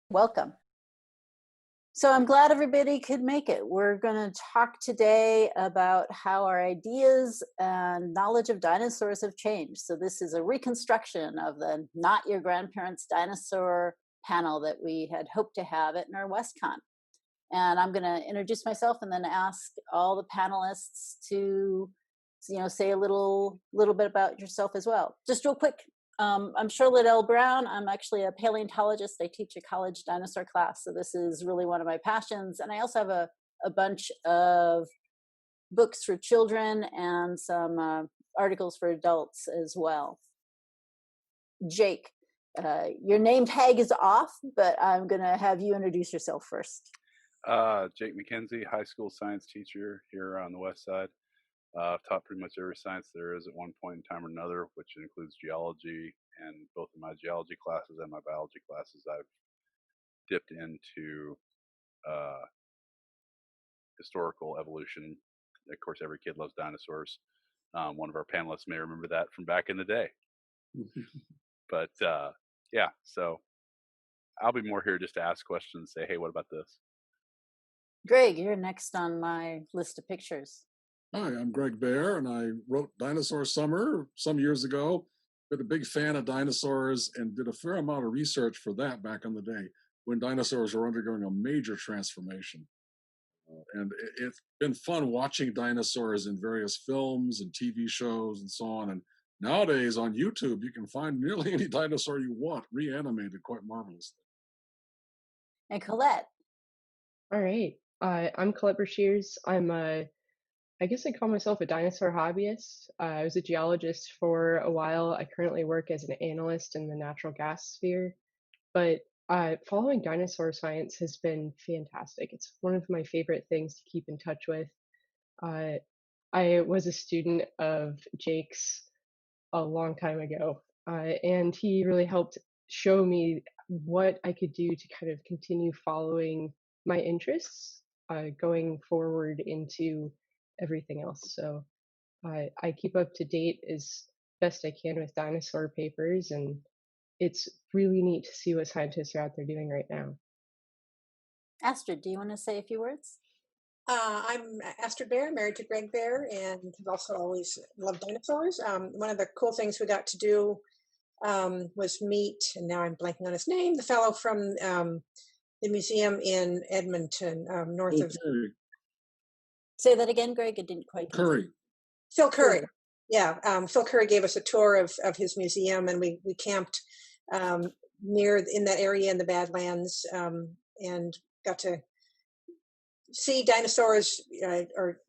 Welcome. So I'm glad everybody could make it. We're going to talk today about how our ideas and knowledge of dinosaurs have changed. So this is a reconstruction of the Not Your Grandparents' Dinosaur panel that we had hoped to have at NorWestCon. And I'm going to introduce myself and then ask all the panelists to, say a little bit about yourself as well. Just real quick. I'm Charlotte L. Brown. I'm actually a paleontologist. I teach a college dinosaur class, so this is really one of my passions. And I also have a bunch of books for children and some articles for adults as well. Jake, your name tag is off, but I'm going to have you introduce yourself first. Jake McKenzie, high school science teacher here on the west side. I've taught pretty much every science there is at one point in time or another, which includes geology. And both in my geology classes and my biology classes, I've dipped into historical evolution. Of course, every kid loves dinosaurs. One of our panelists may remember that from back in the day. But yeah, so I'll be more here just to ask questions, say, hey, what about this? Greg, you're next on my list of pictures. Hi, I'm Greg Bear, and I wrote Dinosaur Summer some years ago. Been a big fan of dinosaurs and did a fair amount of research for that back in the day when dinosaurs were undergoing a major transformation. And it's been fun watching dinosaurs in various films and TV shows and so on. And nowadays on YouTube, you can find nearly any dinosaur you want reanimated quite marvelously. And Colette. All right. I'm Colette Breshears. I guess I call myself a dinosaur hobbyist. I was a geologist for a while. I currently work as an analyst in the natural gas sphere. But following dinosaur science has been fantastic. It's one of my favorite things to keep in touch with. I was a student of Jake's a long time ago, and he really helped show me what I could do to kind of continue following my interests going forward into everything else. So I keep up to date as best I can with dinosaur papers, and it's really neat to see what scientists are out there doing right now. Astrid, do you want to say a few words? I'm Astrid Bear, married to Greg Bear, and have also always loved dinosaurs. One of the cool things we got to do was meet, and now I'm blanking on his name, the fellow from the museum in Edmonton, north of. Say that again, Greg. I didn't quite. Curry. Phil Curry. Yeah, Phil Curry gave us a tour of his museum, and we camped near in that area in the Badlands, and got to see dinosaurs or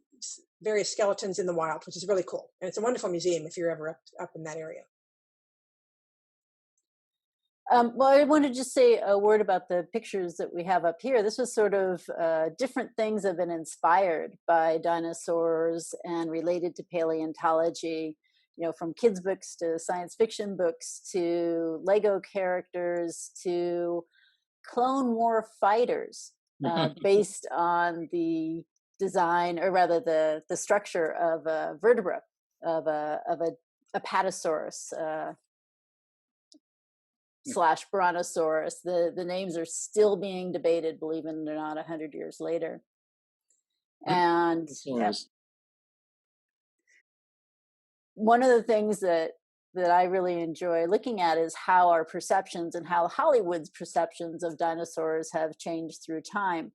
various skeletons in the wild, which is really cool. And it's a wonderful museum if you're ever up in that area. Well, I wanted to just say a word about the pictures that we have up here. This was sort of different things have been inspired by dinosaurs and related to paleontology, from kids' books to science fiction books to Lego characters to Clone War fighters based on the design, or rather the structure of a vertebra of a Opalescent / Brontosaurus. The names are still being debated, believe it or not, 100 years later. And one of the things that I really enjoy looking at is how our perceptions and how Hollywood's perceptions of dinosaurs have changed through time.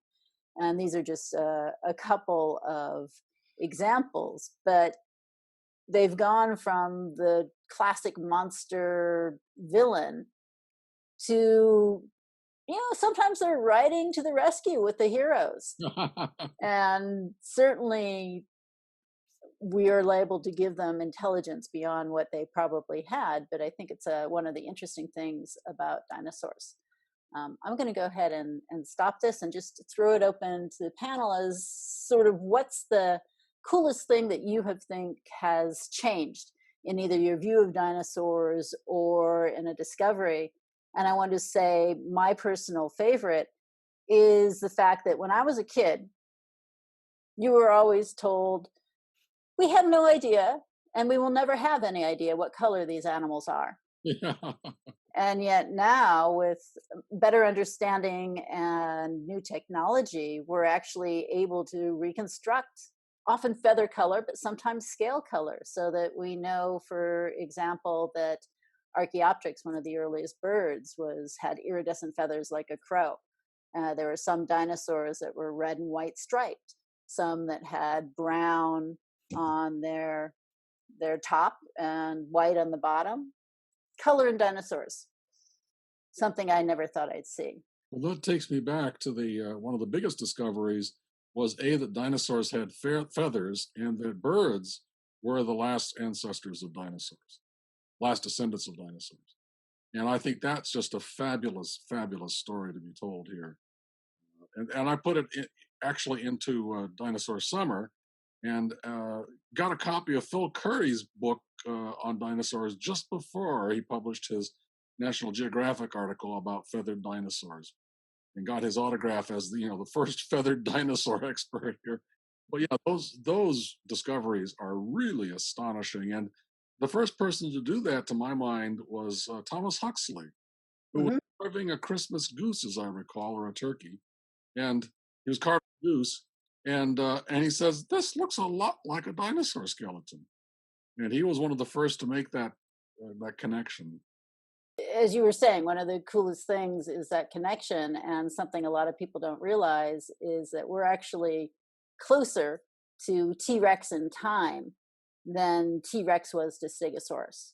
And these are just a couple of examples, but they've gone from the classic monster villain to, sometimes they're riding to the rescue with the heroes. And certainly we are liable to give them intelligence beyond what they probably had. But I think it's one of the interesting things about dinosaurs. I'm going to go ahead and stop this and just throw it open to the panel as sort of what's the coolest thing that you think has changed in either your view of dinosaurs or in a discovery. And I want to say my personal favorite is the fact that when I was a kid, you were always told, we have no idea, and we will never have any idea what color these animals are. Yeah. And yet now, with better understanding and new technology, we're actually able to reconstruct often feather color, but sometimes scale color, so that we know, for example, that Archaeopteryx, one of the earliest birds, had iridescent feathers like a crow. There were some dinosaurs that were red and white striped, some that had brown on their top and white on the bottom. Color in dinosaurs, something I never thought I'd see. Well, that takes me back to the one of the biggest discoveries was that dinosaurs had feathers, and that birds were the last ancestors of dinosaurs, last descendants of dinosaurs. And I think that's just a fabulous, fabulous story to be told here. And I put it actually into Dinosaur Summer, and got a copy of Phil Curry's book on dinosaurs just before he published his National Geographic article about feathered dinosaurs, and got his autograph as the first feathered dinosaur expert here. But yeah, those discoveries are really astonishing. And the first person to do that, to my mind, was Thomas Huxley, who was carving a Christmas goose, as I recall, or a turkey, and he was carving a goose, and he says, "This looks a lot like a dinosaur skeleton," and he was one of the first to make that connection. As you were saying, one of the coolest things is that connection, and something a lot of people don't realize is that we're actually closer to T-Rex in time than T-Rex was to Stegosaurus.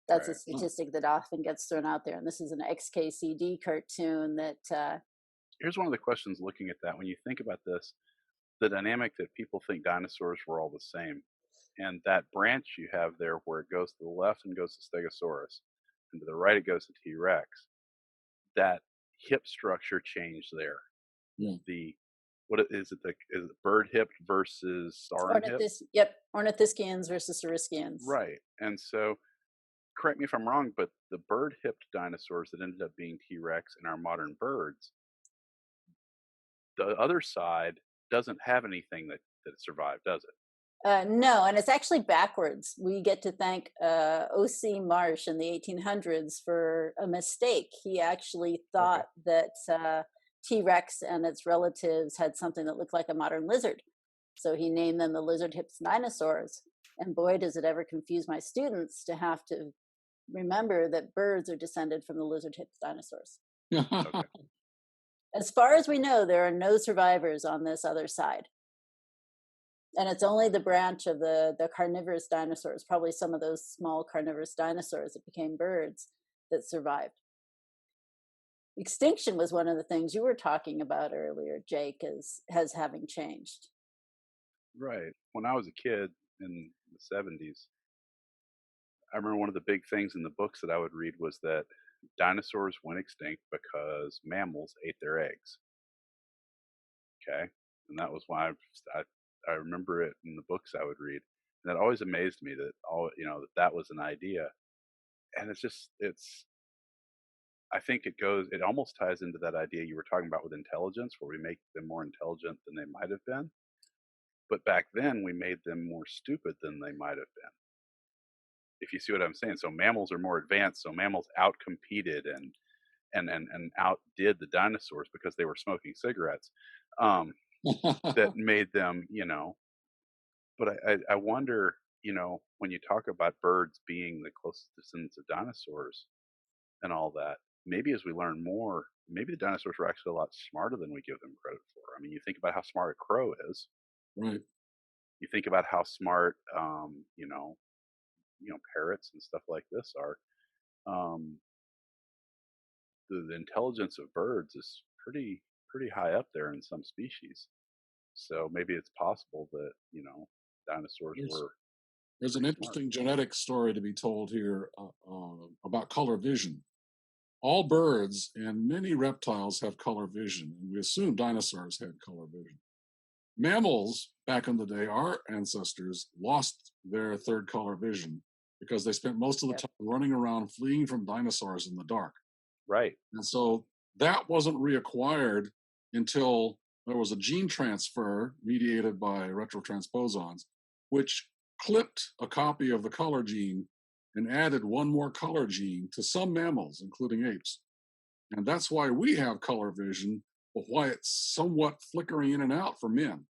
That's a statistic that often gets thrown out there, and this is an XKCD cartoon that Here's one of the questions looking at that. When you think about this, the dynamic that people think dinosaurs were all the same, and that branch you have there where it goes to the left and goes to Stegosaurus, and to the right it goes to T-Rex, that hip structure changed there. Yeah. What is it? Is it bird hip versus sauron hip? Yep, ornithischians versus saurischians. Right. And so, correct me if I'm wrong, but the bird-hipped dinosaurs that ended up being T-Rex and our modern birds, the other side doesn't have anything that survived, does it? No, and it's actually backwards. We get to thank O.C. Marsh in the 1800s for a mistake. He actually thought that T-Rex and its relatives had something that looked like a modern lizard. So he named them the lizard-hipped dinosaurs. And boy, does it ever confuse my students to have to remember that birds are descended from the lizard-hipped dinosaurs. Okay. As far as we know, there are no survivors on this other side. And it's only the branch of the carnivorous dinosaurs, probably some of those small carnivorous dinosaurs that became birds, that survived. Extinction was one of the things you were talking about earlier, Jake, as having changed. Right. When I was a kid in the 70s, I remember one of the big things in the books that I would read was that dinosaurs went extinct because mammals ate their eggs. Okay. And that was why I remember it in the books I would read. And that always amazed me that that was an idea. And I think it almost ties into that idea you were talking about with intelligence, where we make them more intelligent than they might have been. But back then we made them more stupid than they might have been. If you see what I'm saying. So mammals are more advanced. So mammals outcompeted and outdid the dinosaurs because they were smoking cigarettes. That made them, but I wonder, when you talk about birds being the closest descendants of dinosaurs and all that, maybe as we learn more, maybe the dinosaurs were actually a lot smarter than we give them credit for. I mean, you think about how smart a crow is. Right. You think about how smart, parrots and stuff like this are. The intelligence of birds is pretty high up there in some species. So maybe it's possible that dinosaurs were. There's an interesting genetic story to be told here about color vision. All birds and many reptiles have color vision, and we assume dinosaurs had color vision. Mammals, back in the day, our ancestors lost their third color vision because they spent most of the time running around fleeing from dinosaurs in the dark. Right. And so that wasn't reacquired until there was a gene transfer mediated by retrotransposons, which clipped a copy of the color gene and added one more color gene to some mammals, including apes. And that's why we have color vision, but why it's somewhat flickering in and out for men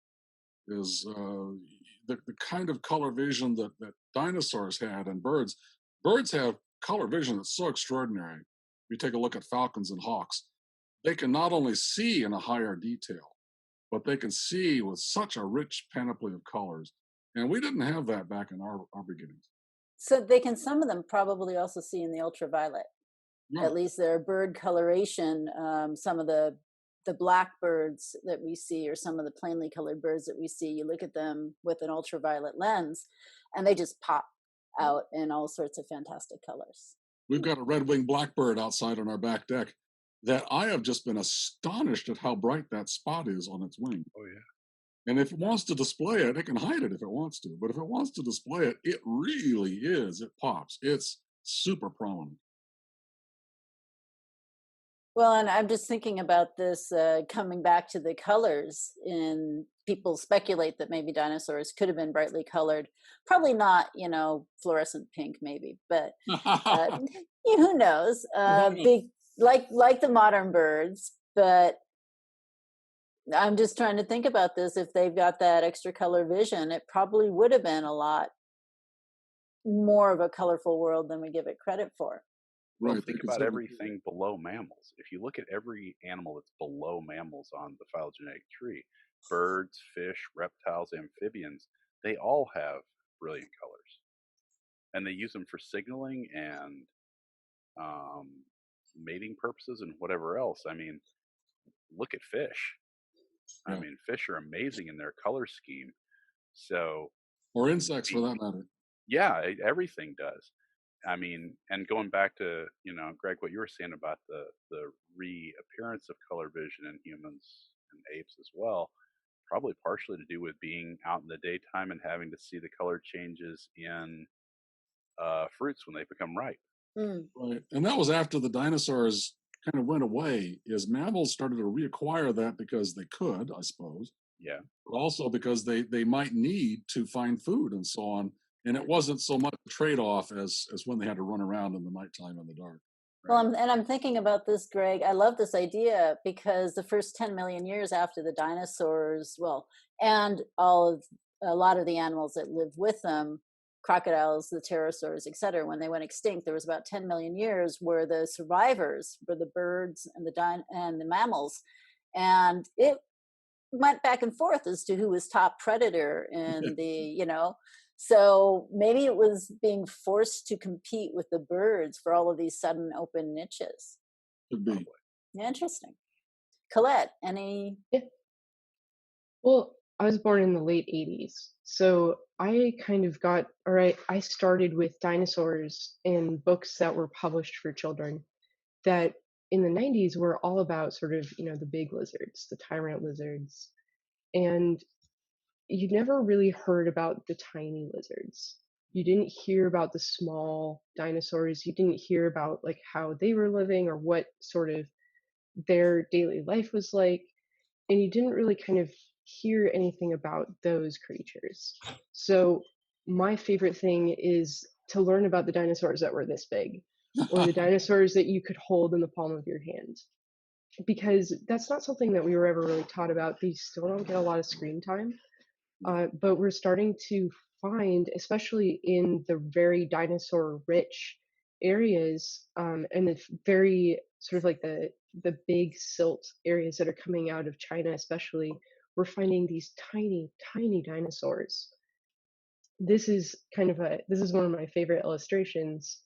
is the kind of color vision that dinosaurs had and birds. Birds have color vision that's so extraordinary. If you take a look at falcons and hawks, they can not only see in a higher detail, but they can see with such a rich panoply of colors. And we didn't have that back in our beginnings. So they can, some of them probably also see in the ultraviolet. Yeah. At least their bird coloration, some of the blackbirds that we see, or some of the plainly colored birds that we see, you look at them with an ultraviolet lens and they just pop out in all sorts of fantastic colors. We've got a red-winged blackbird outside on our back deck that I have just been astonished at how bright that spot is on its wing. Oh, yeah. And if it wants to display it, it can hide it if it wants to. But if it wants to display it, it really is. It pops. It's super prominent. Well, and I'm just thinking about this, coming back to the colors. In people speculate that maybe dinosaurs could have been brightly colored. Probably not, fluorescent pink, maybe, but who knows? Big, like the modern birds. But I'm just trying to think about this. If they've got that extra color vision, it probably would have been a lot more of a colorful world than we give it credit for. Well, think about everything below mammals. If you look at every animal that's below mammals on the phylogenetic tree, birds, fish, reptiles, amphibians, they all have brilliant colors. And they use them for signaling and mating purposes and whatever else. I mean, look at fish. Yeah. I mean, fish are amazing in their color scheme. So, or insects for that matter. Yeah, everything does. I mean, and going back to, Greg, what you were saying about the reappearance of color vision in humans and apes as well, probably partially to do with being out in the daytime and having to see the color changes in fruits when they become ripe. Right. And that was after the dinosaurs kind of went away, is mammals started to reacquire that because they could, I suppose. Yeah. But also because they might need to find food and so on. And it wasn't so much a trade-off as when they had to run around in the nighttime in the dark. Right? Well, I'm thinking about this, Greg. I love this idea because the first 10 million years after the dinosaurs, and a lot of the animals that lived with them, crocodiles, the pterosaurs, etc., when they went extinct, there was about 10 million years where the survivors were the birds and the mammals, and it went back and forth as to who was top predator in the so maybe it was being forced to compete with the birds for all of these sudden open niches. Could be. Yeah, interesting. Colette, any? Yeah. Well, I was born in the late 80s. So I kind of I started with dinosaurs in books that were published for children that in the 90s were all about sort of, the big lizards, the tyrant lizards. And you never really heard about the tiny lizards. You didn't hear about the small dinosaurs. You didn't hear about like how they were living or what sort of their daily life was like. And you didn't really kind of hear anything about those creatures. So my favorite thing is to learn about the dinosaurs that were this big or the dinosaurs that you could hold in the palm of your hand. Because that's not something that we were ever really taught about. These still don't get a lot of screen time. But we're starting to find, especially in the very dinosaur-rich areas, and the very sort of like the big silt areas that are coming out of China, especially, we're finding these tiny, tiny dinosaurs. This is one of my favorite illustrations,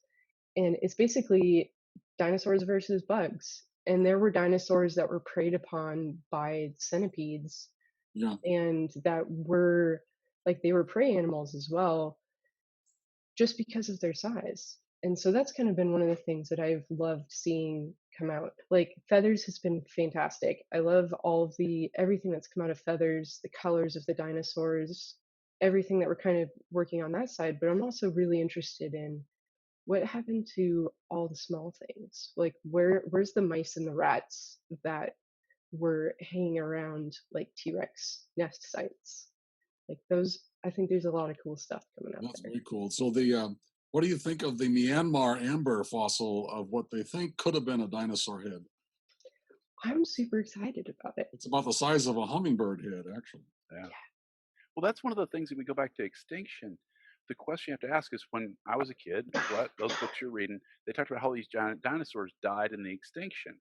and it's basically dinosaurs versus bugs. And there were dinosaurs that were preyed upon by centipedes. Yeah. And that were they were prey animals as well, just because of their size. And so that's kind of been one of the things that I've loved seeing come out. Like feathers has been fantastic. I love everything that's come out of feathers, the colors of the dinosaurs, everything that we're kind of working on that side. But I'm also really interested in what happened to all the small things. Like where's the mice and the rats that were hanging around like T-Rex nest sites. Like those, I think there's a lot of cool stuff coming out. That's very cool. So the What do you think of the Myanmar amber fossil of what they think could have been a dinosaur head? I'm super excited about it. It's about the size of a hummingbird head, actually. Yeah. Well, that's one of the things that we go back to extinction. The question you have to ask is when I was a kid, those books you're reading, they talked about how these giant dinosaurs died in the extinction.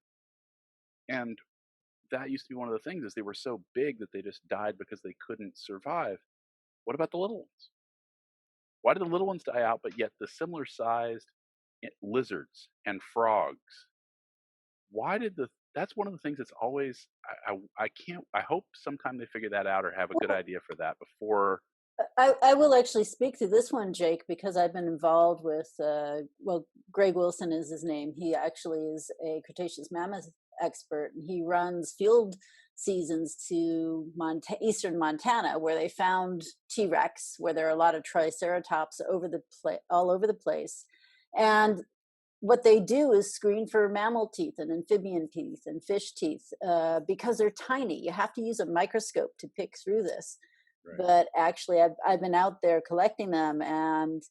And that used to be one of the things is they were so big that they just died because they couldn't survive. What about the little ones? Why did the little ones die out, but yet the similar sized lizards and frogs? Why did that's one of the things that's always, I can't, I hope sometime they figure that out or have a good idea for that before. I will actually speak to this one, Jake, because I've been involved with, Greg Wilson is his name. He actually is a Cretaceous mammoth expert, and he runs field seasons to eastern Montana, where they found T-Rex, where there are a lot of Triceratops all over the place. And what they do is screen for mammal teeth and amphibian teeth and fish teeth because they're tiny. You have to use a microscope to pick through this. Right. But actually, I've been out there collecting them, and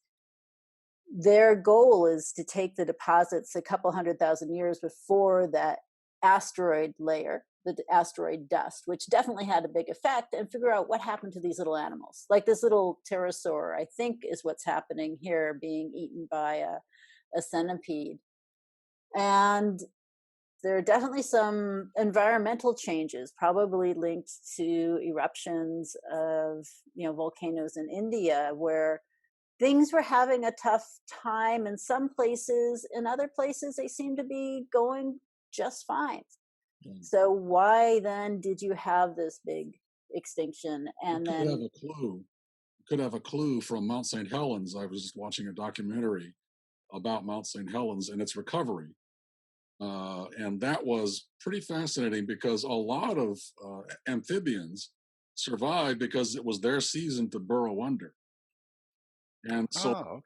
their goal is to take the deposits a couple 100,000 years before that asteroid layer, the asteroid dust, which definitely had a big effect, and figure out what happened to these little animals. Like this little pterosaur, I think, is what's happening here, being eaten by a centipede. And there are definitely some environmental changes, probably linked to eruptions of volcanoes in India, where things were having a tough time in some places. In other places, they seem to be going just fine. So why then did you have this big extinction? And then have a clue. You could have a clue from Mount St. Helens. I was just watching a documentary about Mount St. Helens and its recovery. And that was pretty fascinating because a lot of amphibians survived because it was their season to burrow under. And so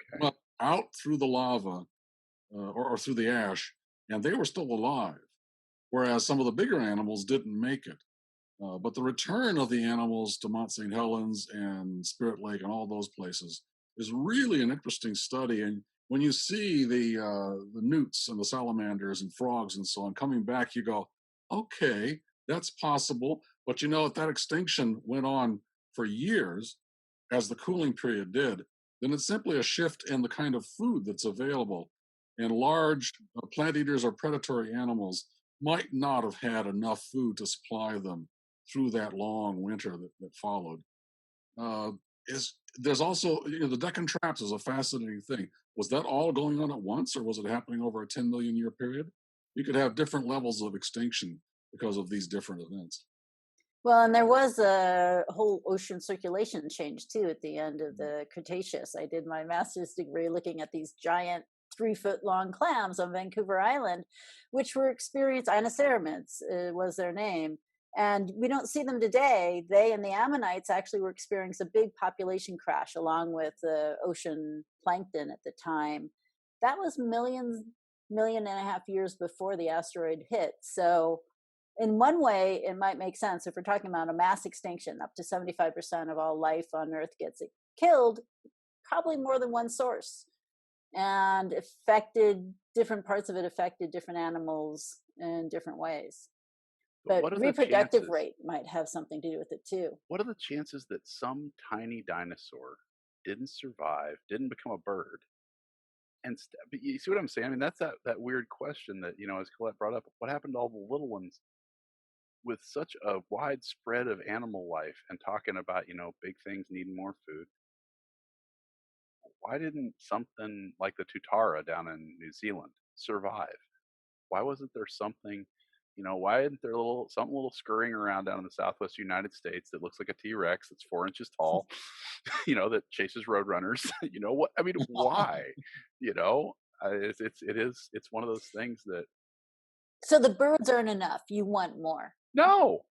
out through the lava or through the ash, and they were still alive, whereas some of the bigger animals didn't make it. But the return of the animals to Mount St. Helens and Spirit Lake and all those places is really an interesting study. And when you see the newts and the salamanders and frogs and so on coming back, you go, okay, that's possible. But if that extinction went on for years, as the cooling period did, then it's simply a shift in the kind of food that's available. And large plant eaters or predatory animals might not have had enough food to supply them through that long winter that followed. There's also, the Deccan Traps is a fascinating thing. Was that all going on at once, or was it happening over a 10 million year period? You could have different levels of extinction because of these different events. Well, and there was a whole ocean circulation change too at the end of the Cretaceous. I did my master's degree looking at these giant 3-foot long clams on Vancouver Island, which were Inoceramids was their name. And we don't see them today. They and the ammonites actually were experiencing a big population crash along with the ocean plankton at the time. That was million and a half years before the asteroid hit. So in one way, it might make sense if we're talking about a mass extinction, up to 75% of all life on Earth gets killed, probably more than one source. And different parts of it affected different animals in different ways. But reproductive rate might have something to do with it too. What are the chances that some tiny dinosaur didn't survive, didn't become a bird? But you see what I'm saying? I mean, that's that weird question that, as Colette brought up, what happened to all the little ones with such a wide spread of animal life and talking about, big things needing more food? Why didn't something like the Tutara down in New Zealand survive? Why wasn't there something, why isn't there something little scurrying around down in the Southwest United States that looks like a T-Rex that's 4 inches tall, that chases roadrunners? What? I mean, why? It's one of those things that. So the birds aren't enough. You want more. No,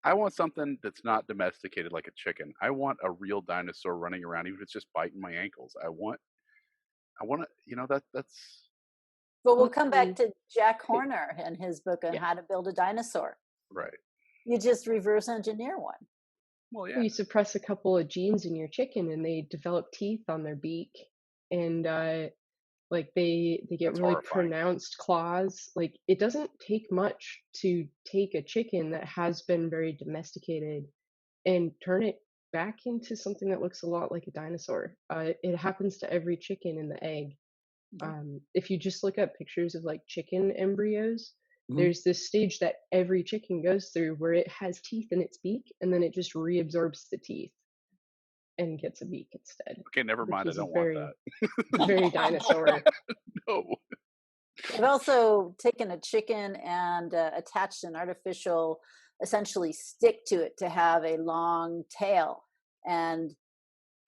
I want something that's not domesticated like a chicken. I want a real dinosaur running around, even if it's just biting my ankles. I want to, that's. But we'll come back to Jack Horner and his book on how to build a dinosaur. Right. You just reverse engineer one. Well, yeah. You suppress a couple of genes in your chicken and they develop teeth on their beak. and like they get That's really horrifying. pronounced claws. Like it doesn't take much to take a chicken that has been very domesticated and turn it back into something that looks a lot like a dinosaur. It happens to every chicken in the egg. If you just look up pictures of like chicken embryos, Mhm. there's this stage that every chicken goes through where it has teeth in its beak and then it just reabsorbs the teeth and gets a beak instead, Okay, never which mind. I is a don't want that. very dinosaur. No. They've also taken a chicken and attached an artificial, essentially, stick to it to have a long tail. And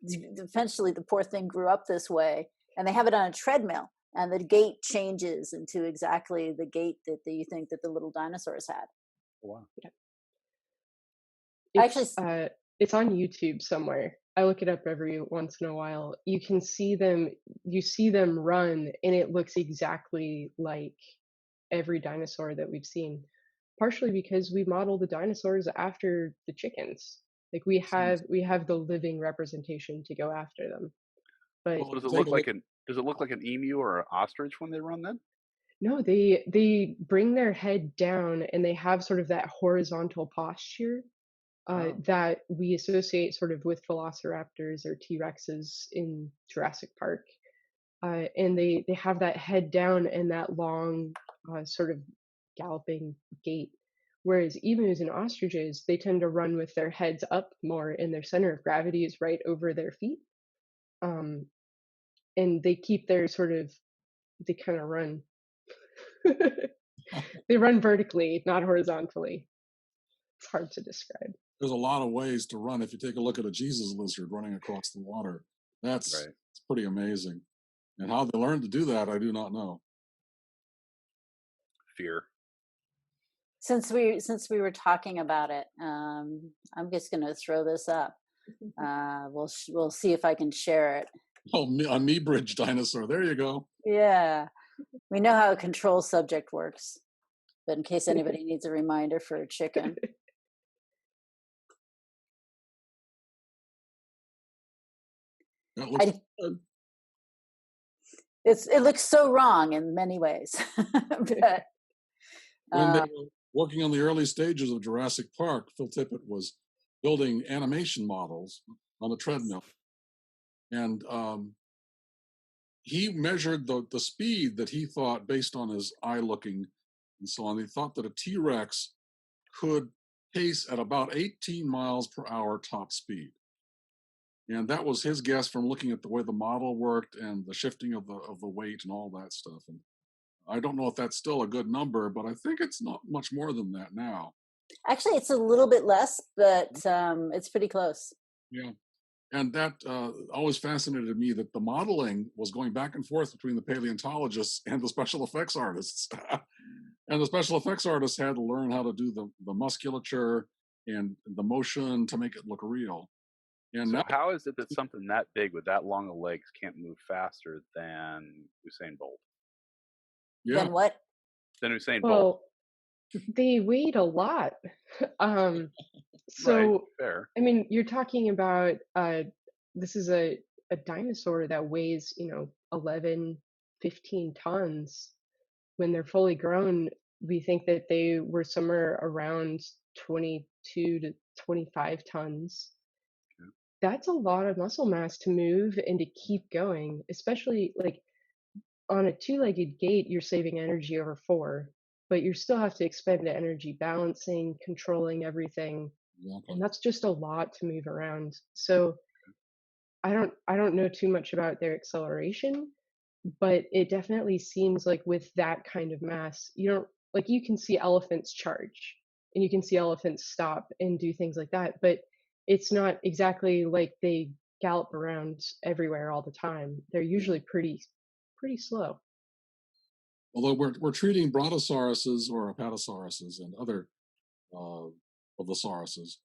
eventually, the poor thing grew up this way. And they have it on a treadmill. And the gait changes into exactly the gait that you think that the little dinosaurs had. Wow. Actually, It's on YouTube somewhere. I look it up every once in a while. You can see them, you see them run, and it looks exactly like every dinosaur that we've seen. Partially because we model the dinosaurs after the chickens. Like we have the living representation to go after them. But Well, does it Take look a like look. an emu or an ostrich when they run then? no, they bring their head down and they have sort of that horizontal posture Oh. that we associate sort of with velociraptors or T-Rexes in Jurassic Park. And they have that head down and that long sort of galloping gait. Whereas emus and ostriches, they tend to run with their heads up more and their center of gravity is right over their feet. And they keep their sort of, they kind of run. They run vertically, not horizontally. It's hard to describe. There's a lot of ways to run. If you take a look at a Jesus lizard running across the water, that's Right. it's pretty amazing. And how they learned to do that, I do not know. Fear. since we were talking about it, I'm just going to throw this up. We'll see if I can share it. Oh, a knee bridge dinosaur. There you go. Yeah, we know how a control subject works, but in case anybody needs a reminder for a chicken. That looks good. It looks so wrong in many ways, but When they were working on the early stages of Jurassic Park, Phil Tippett was building animation models on the treadmill. And he measured the speed that he thought, based on his eye looking and so on, he thought that a T-Rex could pace at about 18 miles per hour top speed. And that was his guess from looking at the way the model worked and the shifting of the weight and all that stuff. And I don't know if that's still a good number, but I think it's not much more than that now. actually, it's a little bit less, but it's pretty close. Yeah. And that always fascinated me, that the modeling was going back and forth between the paleontologists and the special effects artists. And the special effects artists had to learn how to do the musculature and the motion to make it look real. And So now, how is it that something that big with that long of legs can't move faster than Usain Bolt? yeah, Then what? Than Usain Bolt. Well, they weighed a lot. So, Right. Fair. I mean, you're talking about this is a dinosaur that weighs, 11, 15 tons. When they're fully grown, we think that they were somewhere around 22 to 25 tons. Yeah. That's a lot of muscle mass to move and to keep going, especially like on a two-legged gait, you're saving energy over four, but you still have to expend the energy balancing, controlling everything, exactly. and that's just a lot to move around. So I don't know too much about their acceleration, but it definitely seems like with that kind of mass, you don't like you can see elephants charge and you can see elephants stop and do things like that, but it's not exactly like they gallop around everywhere all the time. They're usually pretty slow. Although we're treating brontosauruses or apatosauruses and other of the sauruses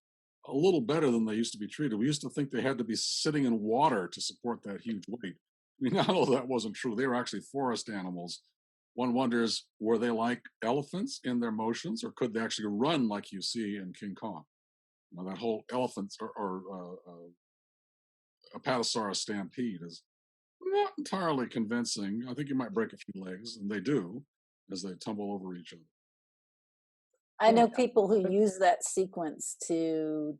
a little better than they used to be treated. We used to think they had to be sitting in water to support that huge weight. We now know that wasn't true. They were actually forest animals. One wonders, were they like elephants in their motions, or could they actually run like you see in King Kong? You know, that whole elephant or apatosaurus stampede is not entirely convincing. I think you might break a few legs, and they do, as they tumble over each other. I know people who use that sequence to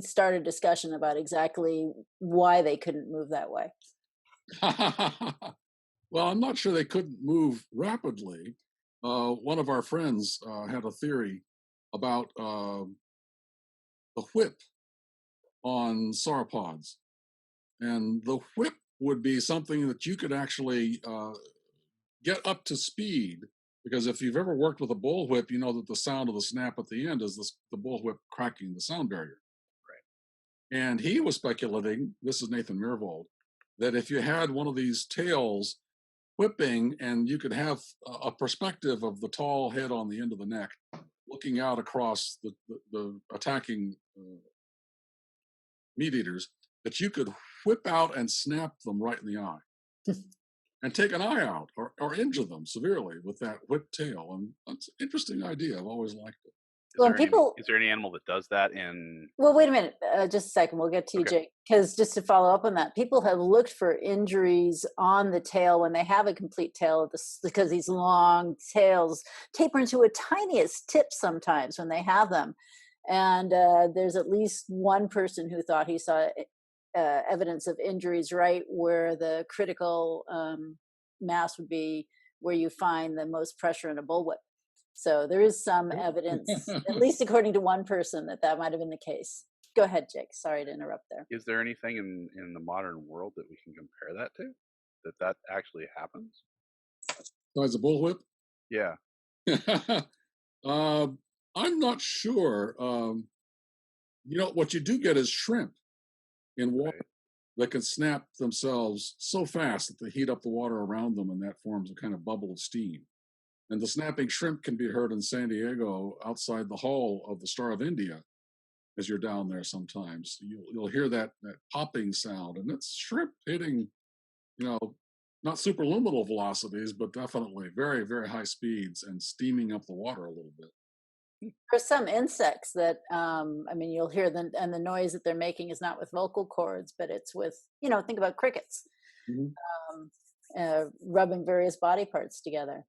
start a discussion about exactly why they couldn't move that way. Well, I'm not sure they couldn't move rapidly. One of our friends had a theory about the whip on sauropods. And the whip would be something that you could actually get up to speed. Because if you've ever worked with a bullwhip, you know that the sound of the snap at the end is the bullwhip cracking the sound barrier. Right. And he was speculating, this is Nathan Myhrvold, that if you had one of these tails whipping and you could have a perspective of the tall head on the end of the neck looking out across the attacking meat eaters, that you could whip out and snap them right in the eye and take an eye out or injure them severely with that whipped tail. And that's an interesting idea. I've always liked it. Is there any animal that does that in? Well, wait a minute, just a second. We'll get to you, Okay. Jake. Because just to follow up on that, people have looked for injuries on the tail when they have a complete tail of this, because these long tails taper into a tiniest tip sometimes when they have them. And there's at least one person who thought he saw evidence of injuries right where the critical mass would be, where you find the most pressure in a bullwhip. So there is some evidence, at least according to one person, that might have been the case. Go ahead, Jake. Sorry to interrupt there. Is there anything in the modern world that we can compare that to? That actually happens? Besides a bullwhip? Yeah. I'm not sure. You know, what you do get is shrimp in water that can snap themselves so fast that they heat up the water around them, and that forms a kind of bubble of steam. And the snapping shrimp can be heard in San Diego outside the hall of the Star of India. As you're down there sometimes, you'll hear that popping sound, and it's shrimp hitting, you know, not superluminal velocities, but definitely very, very high speeds and steaming up the water a little bit. There's some insects that, I mean, you'll hear them, and the noise that they're making is not with vocal cords, but it's with, think about crickets, rubbing various body parts together.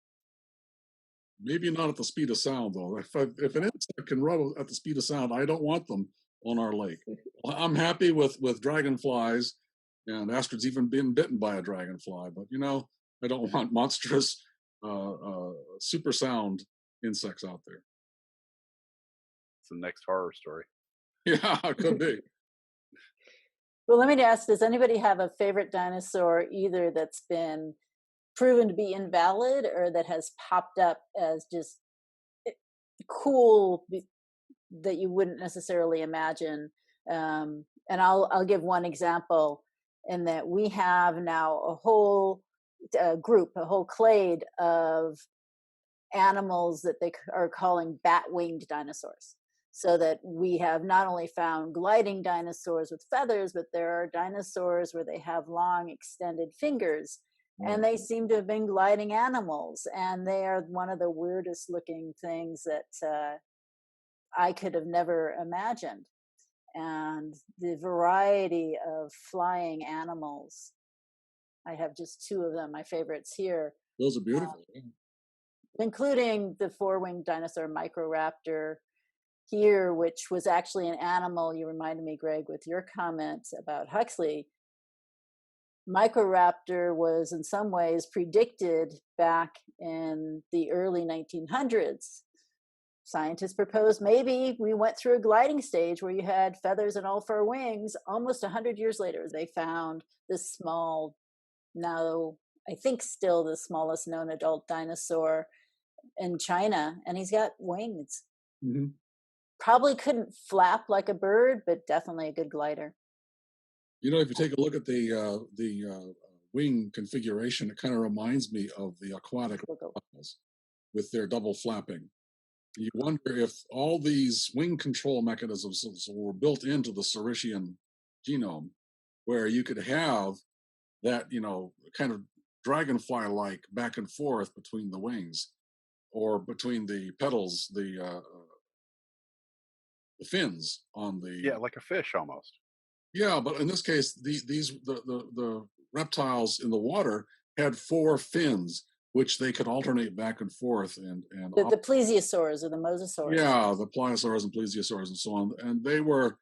Maybe not at the speed of sound, though. If an insect can rub at the speed of sound, I don't want them on our lake. I'm happy with dragonflies, and Astrid's even been bitten by a dragonfly. But I don't want monstrous, super sound insects out there. It's the next horror story. Yeah, it could be. Well, let me ask: does anybody have a favorite dinosaur, either that's been proven to be invalid or that has popped up as just cool that you wouldn't necessarily imagine? And I'll give one example, in that we have now a whole group, a whole clade of animals that they are calling bat-winged dinosaurs. So that we have not only found gliding dinosaurs with feathers, but there are dinosaurs where they have long extended fingers. And they seem to have been gliding animals, and they are one of the weirdest looking things that I could have never imagined. And the variety of flying animals, I have just two of them, my favorites here. Those are beautiful. Including the four-winged dinosaur Microraptor here, which was actually an animal, you reminded me, Greg, with your comment about Huxley. Microraptor was in some ways predicted back in the early 1900s. Scientists proposed maybe we went through a gliding stage where you had feathers and all four wings. Almost 100 years later, they found this small, now I think still the smallest known adult dinosaur in China, and he's got wings. Mm-hmm. Probably couldn't flap like a bird, but definitely a good glider. If you take a look at the wing configuration, it kind of reminds me of the aquatic reptiles with their double flapping. You wonder if all these wing control mechanisms were built into the Saurischian genome, where you could have that, kind of dragonfly-like back and forth between the wings, or between the petals, the fins on the like a fish almost. Yeah, but in this case, the reptiles in the water had 4 fins, which they could alternate back and forth. The plesiosaurs or the mosasaurs. Yeah, the pliosaurs and plesiosaurs and so on. And they were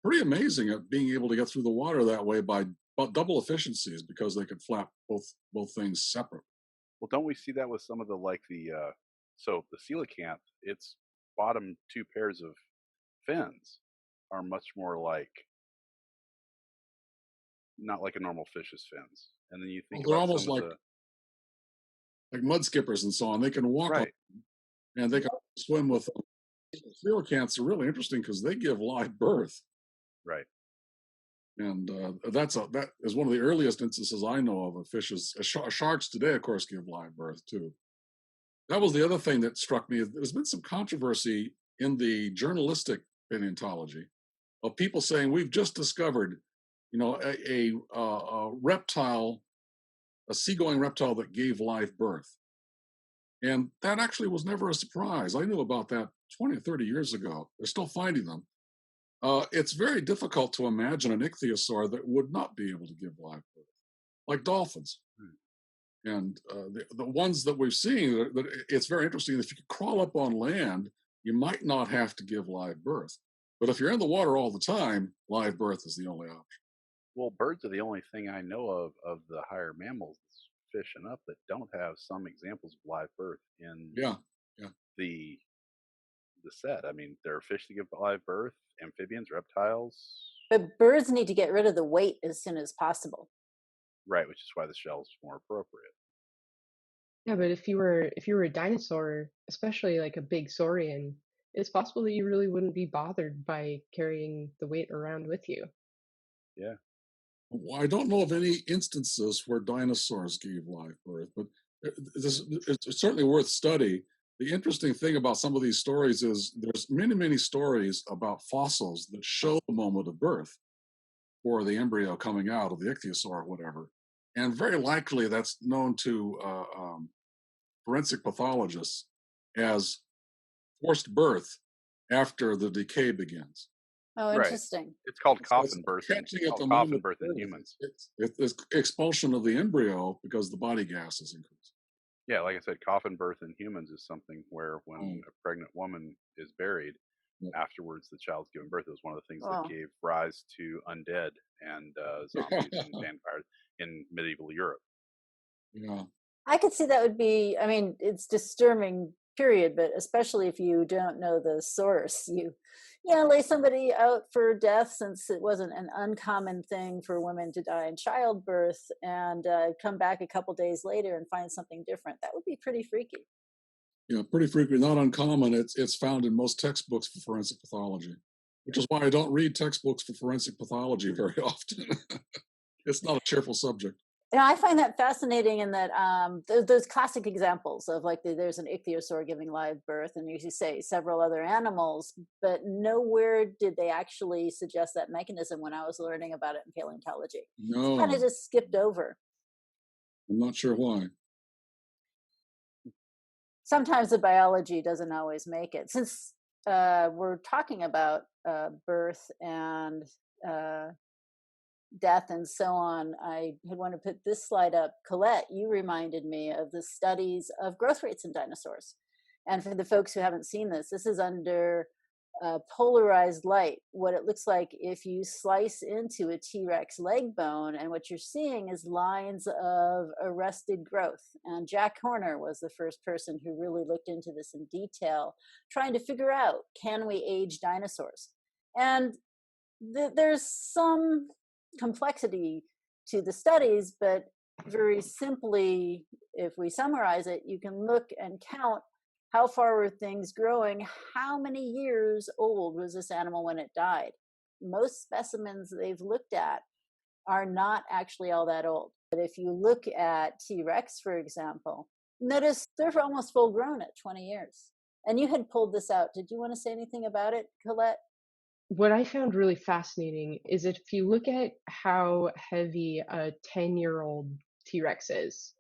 pretty amazing at being able to get through the water that way by about double efficiencies because they could flap both things separate. Well, don't we see that with some of the so the coelacanth, its bottom 2 pairs of fins are much more like not like a normal fish's fins. And then you think They're about almost some of like mud skippers and so on. They can walk on, right, and they can swim with them. Coelacanths are really interesting because they give live birth, right. and that is one of the earliest instances I know of fishes. Sharks today, of course, give live birth too. That was the other thing that struck me. There's been some controversy in the journalistic paleontology of people saying we've just discovered, a reptile, a seagoing reptile that gave live birth. And that actually was never a surprise. I knew about that 20 or 30 years ago. They're still finding them. It's very difficult to imagine an ichthyosaur that would not be able to give live birth, like dolphins. And the ones that we've seen, it's very interesting. If you could crawl up on land, you might not have to give live birth. But if you're in the water all the time, live birth is the only option. Well, birds are the only thing I know of the higher mammals, fish and up, that don't have some examples of live birth in Yeah. the set. I mean, there are fish that give live birth, amphibians, reptiles. But birds need to get rid of the weight as soon as possible. Right, which is why the shell's more appropriate. Yeah, but if you were a dinosaur, especially like a big saurian, it's possible that you really wouldn't be bothered by carrying the weight around with you. Yeah. I don't know of any instances where dinosaurs gave live birth, but it's certainly worth study. The interesting thing about some of these stories is there's many, many stories about fossils that show the moment of birth or the embryo coming out of the ichthyosaur or whatever. And very likely that's known to forensic pathologists as forced birth after the decay begins. Oh, Right. interesting. It's called So coffin birth. catching It's at the called coffin moment birth in of birth. humans. It's expulsion of the embryo because the body gas is increased. Yeah, like I said, coffin birth in humans is something where when a pregnant woman is buried, afterwards the child's given birth. It was one of the things that gave rise to undead and zombies and vampires in medieval Europe. Yeah. I could see that would be, I mean, it's disturbing, period, but especially if you don't know the source, you lay somebody out for death, since it wasn't an uncommon thing for women to die in childbirth, and come back a couple days later and find something different. That would be pretty freaky. Yeah, pretty frequently, not uncommon. It's found in most textbooks for forensic pathology, which is why I don't read textbooks for forensic pathology very often. It's not a cheerful subject. I find that fascinating in that those classic examples of like there's an ichthyosaur giving live birth, and you say several other animals, but nowhere did they actually suggest that mechanism when I was learning about it in paleontology. No, Kind of just skipped over. I'm not sure why. Sometimes the biology doesn't always make it. Since we're talking about birth and death and so on, I had want to put this slide up. Colette, you reminded me of the studies of growth rates in dinosaurs. And for the folks who haven't seen this, this is under polarized light, what it looks like if you slice into a T-Rex leg bone, and what you're seeing is lines of arrested growth. And Jack Horner was the first person who really looked into this in detail, trying to figure out, can we age dinosaurs? And there's some complexity to the studies, but very simply, if we summarize it, you can look and count how far were things growing, how many years old was this animal when it died. Most specimens they've looked at are not actually all that old. But if you look at T-Rex, for example, notice they're almost full grown at 20 years. And you had pulled this out. Did you want to say anything about it, Colette? What I found really fascinating is if you look at how heavy a 10-year-old T-Rex is,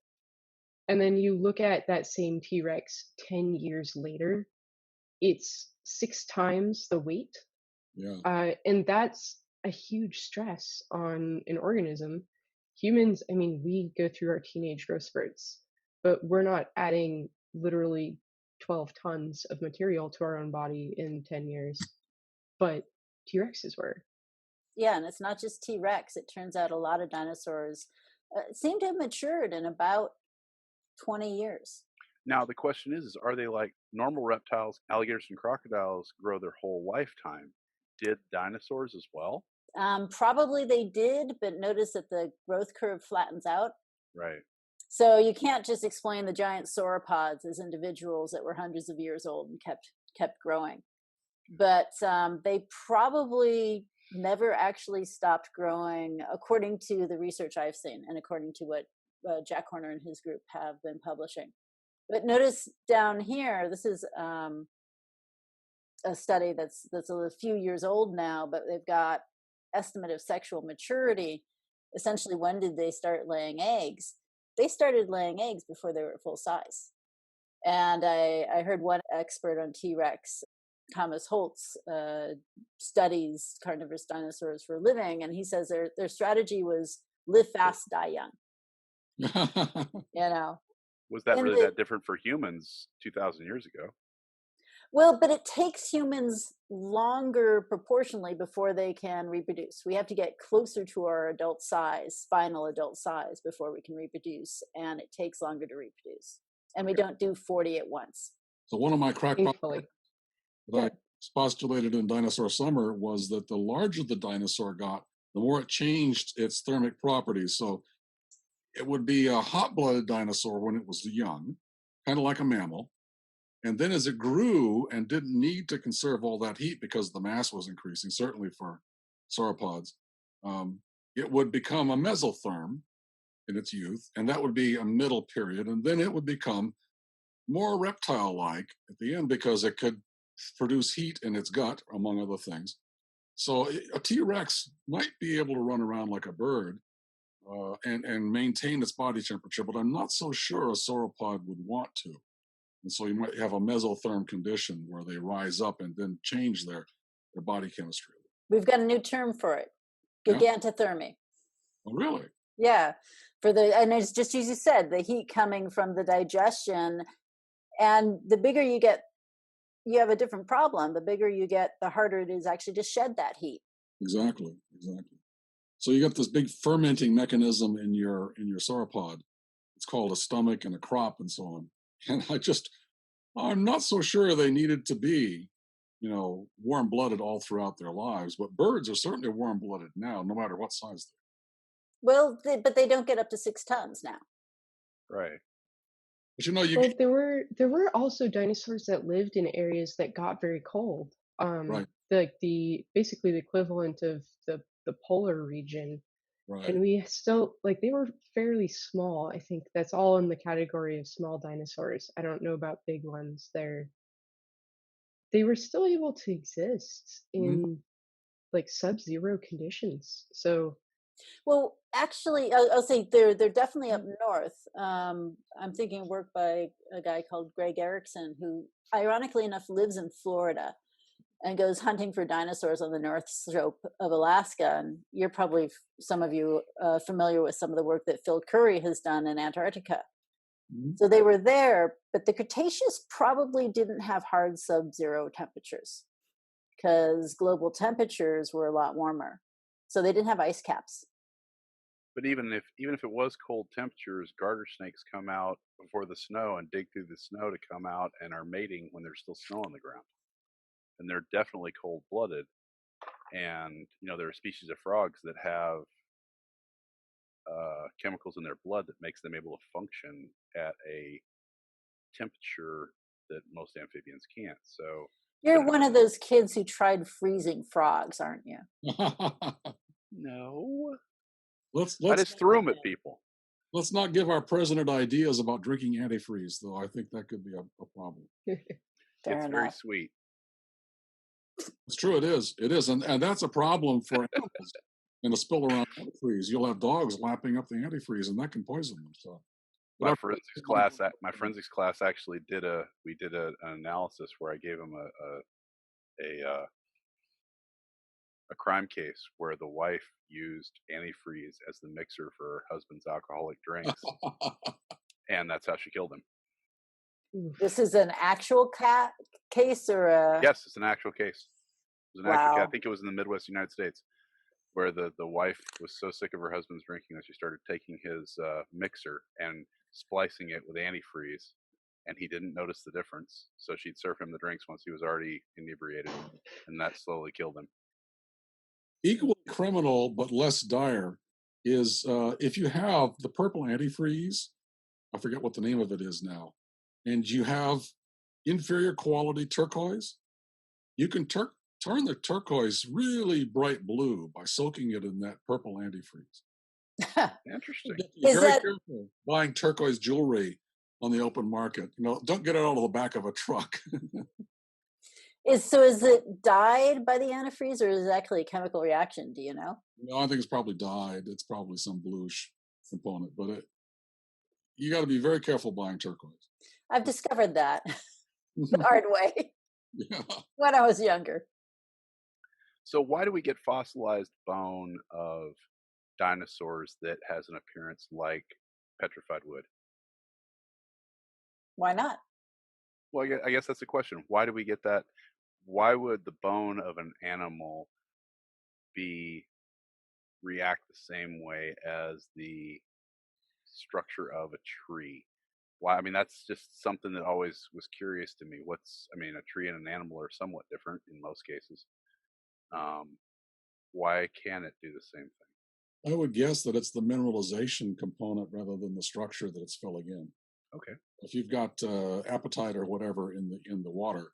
and then you look at that same T-Rex 10 years later, it's 6 times the weight. Yeah. And that's a huge stress on an organism. humans, I mean, we go through our teenage growth spurts, but we're not adding literally 12 tons of material to our own body in 10 years, but T-Rexes were. Yeah, and it's not just T-Rex. It turns out a lot of dinosaurs seem to have matured in about 20 years. Now the question is, are they like normal reptiles? Alligators and crocodiles grow their whole lifetime. Did dinosaurs as well? Probably they did, but notice that the growth curve flattens out. Right. So you can't just explain the giant sauropods as individuals that were hundreds of years old and kept growing. But they probably never actually stopped growing, according to the research I've seen and according to what Jack Horner and his group have been publishing. But notice down here, this is a study that's a few years old now, but they've got estimate of sexual maturity. Essentially, when did they start laying eggs? They started laying eggs before they were full size. And I heard one expert on T-Rex, Thomas Holtz, studies carnivorous dinosaurs for a living, and he says their strategy was live fast, die young. You know, Was that really that different for humans 2,000 years ago? Well, but it takes humans longer proportionally before they can reproduce. We have to get closer to our adult size, final adult size, before we can reproduce, and it takes longer to reproduce. And we don't do 40 at once. So one of my crackpot Thankfully. that I postulated in Dinosaur Summer was that the larger the dinosaur got, the more it changed its thermic properties. So it would be a hot-blooded dinosaur when it was young, kind of like a mammal. And then as it grew and didn't need to conserve all that heat because the mass was increasing, certainly for sauropods, it would become a mesotherm in its youth, and that would be a middle period. And then it would become more reptile-like at the end because it could produce heat in its gut, among other things. So a T-Rex might be able to run around like a bird and maintain its body temperature, but I'm not so sure a sauropod would want to. And so you might have a mesotherm condition where they rise up and then change their body chemistry. We've got a new term for it, gigantothermy. Oh, really? Yeah, and it's just as you said, the heat coming from the digestion, and the bigger you get, you have a different problem. The bigger you get, the harder it is actually to shed that heat. Exactly. So you got this big fermenting mechanism in your sauropod. It's called a stomach and a crop and so on. And I'm not so sure they needed to be, warm-blooded all throughout their lives. But birds are certainly warm-blooded now, no matter what size they're. Well, but they don't get up to 6 tons now. Right. But there were also dinosaurs that lived in areas that got very cold. Right. Basically the equivalent of the polar region. Right. And we still, they were fairly small. I think that's all in the category of small dinosaurs. I don't know about big ones. They were still able to exist in sub-zero conditions. So, well, actually, I'll say they're definitely up north. I'm thinking of work by a guy called Greg Erickson, who ironically enough lives in Florida and goes hunting for dinosaurs on the north slope of Alaska. And you're probably, some of you, familiar with some of the work that Phil Curry has done in Antarctica. Mm-hmm. So they were there, but the Cretaceous probably didn't have hard sub-zero temperatures because global temperatures were a lot warmer. So they didn't have ice caps. But even if it was cold temperatures, garter snakes come out before the snow and dig through the snow to come out and are mating when there's still snow on the ground. And they're definitely cold-blooded. And, there are species of frogs that have chemicals in their blood that makes them able to function at a temperature that most amphibians can't. So you're one of those kids who tried freezing frogs, aren't you? No. I just threw them at people. Let's not give our president ideas about drinking antifreeze, though. I think that could be a problem. It's very sweet. It's true, it is. It is. And that's a problem for animals. In a spill around antifreeze, you'll have dogs lapping up the antifreeze, and that can poison them. So, my forensics class actually did an analysis where I gave them a crime case where the wife used antifreeze as the mixer for her husband's alcoholic drinks, and that's how she killed him. Oof. This is an actual cat case or a? Yes, it's an actual case. It was an actual case. I Wow. think it was in the Midwest United States, where the wife was so sick of her husband's drinking that she started taking his mixer and splicing it with antifreeze, and he didn't notice the difference. So she'd serve him the drinks once he was already inebriated, and that slowly killed him. Equally criminal, but less dire, is if you have the purple antifreeze, I forget what the name of it is now, and you have inferior quality turquoise, you can turn the turquoise really bright blue by soaking it in that purple antifreeze. Interesting. Be Is very that careful buying turquoise jewelry on the open market. Don't get it out of the back of a truck. is it dyed by the antifreeze, or is it actually a chemical reaction? Do you know? I think it's probably dyed. It's probably some bluish component, but you got to be very careful buying turquoise. I've discovered that the hard way Yeah. when I was younger. So why do we get fossilized bone of dinosaurs that has an appearance like petrified wood? Why not? Well, I guess that's the question. Why do we get that? Why would the bone of an animal react the same way as the structure of a tree? Why? I mean, that's just something that always was curious to me. A tree and an animal are somewhat different in most cases. Why can it do the same thing? I would guess that it's the mineralization component rather than the structure that it's filling in. Okay. If you've got apatite or whatever in the water,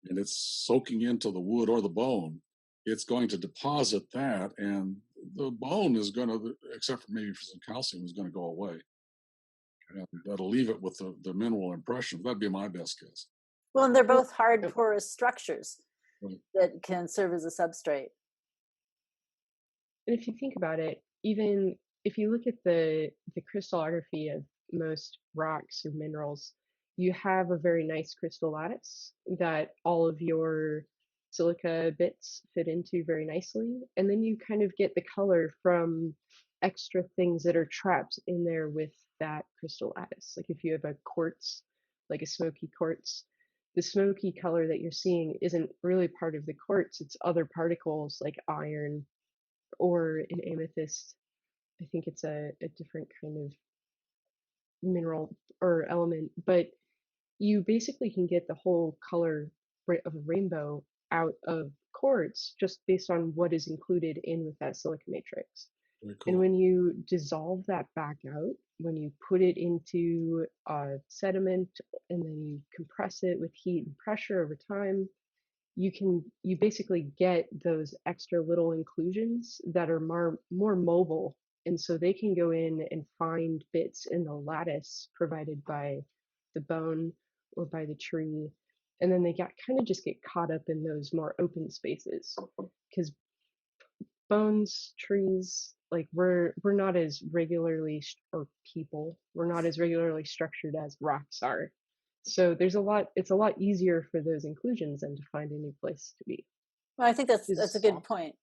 and it's soaking into the wood or the bone, it's going to deposit that, and the bone is going to, except for maybe for some calcium, is going to go away. And that'll leave it with the mineral impression. That'd be my best guess. Well, and they're both hard, porous structures Right. that can serve as a substrate. And if you think about it, even if you look at the crystallography of most rocks or minerals, you have a very nice crystal lattice that all of your silica bits fit into very nicely. And then you kind of get the color from extra things that are trapped in there with that crystal lattice. Like if you have a quartz, like a smoky quartz, the smoky color that you're seeing isn't really part of the quartz, it's other particles like iron, or an amethyst. I think it's a different kind of mineral or element, but you basically can get the whole color of a rainbow out of quartz just based on what is included in with that silica matrix. Very And cool. when you dissolve that back out, when you put it into sediment and then you compress it with heat and pressure over time, you basically get those extra little inclusions that are more mobile, and so they can go in and find bits in the lattice provided by the bone or by the tree, and then they just get caught up in those more open spaces, because bones, trees, like we're not as regularly, or people, we're not as regularly structured as rocks are. So it's a lot easier for those inclusions than to find a new place to be. Well, I think that's a good point.